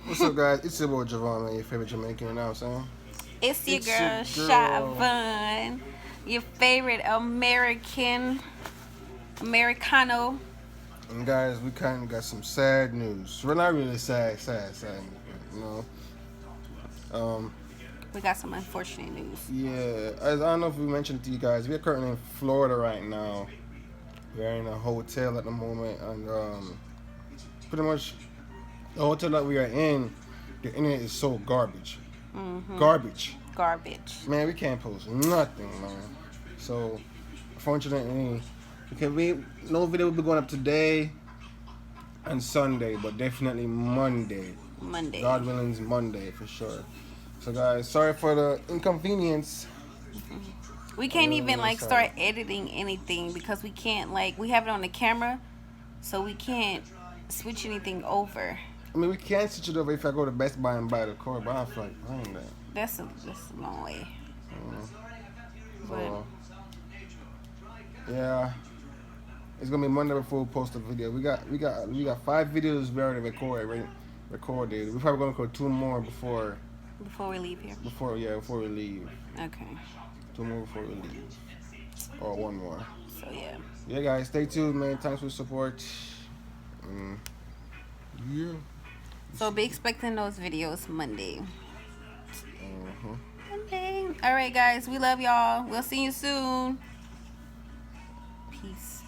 What's up, guys? It's your boy Javon, man, your favorite Jamaican. You know what I'm saying? It's your It's your girl, girl. Shavon, your favorite Americano. And guys, we kind of got some sad news. Well, not really sad news, you know. Um, We got some unfortunate news. yeah, as I don't know if we mentioned to you guys, we're currently in Florida right now. We're in a hotel at the moment, and pretty much the hotel that we are in, the internet is so garbage. Garbage. Garbage. Man, we can't post nothing, man. So, unfortunately, no video will be going up today and Sunday, but definitely Monday. Monday. God willing's Monday for sure. So, guys, sorry for the inconvenience. We can't even Sorry. start editing anything because we can't we have it on the camera, so we can't switch anything over. I mean, we can switch it over if I go to Best Buy and buy the cord, but I feel like buying that. That's a long way. But So, yeah, it's gonna be Monday before we post the video. We got 5 videos we already recorded. We're probably gonna record 2 more before before we leave here. before we leave. Okay. 2 more before we leave, or 1 more. So yeah. Yeah, guys, stay tuned, man. Thanks for the support. Yeah. So be expecting those videos Monday. Uh-huh. Monday. All right, guys. We love y'all. We'll see you soon. Peace.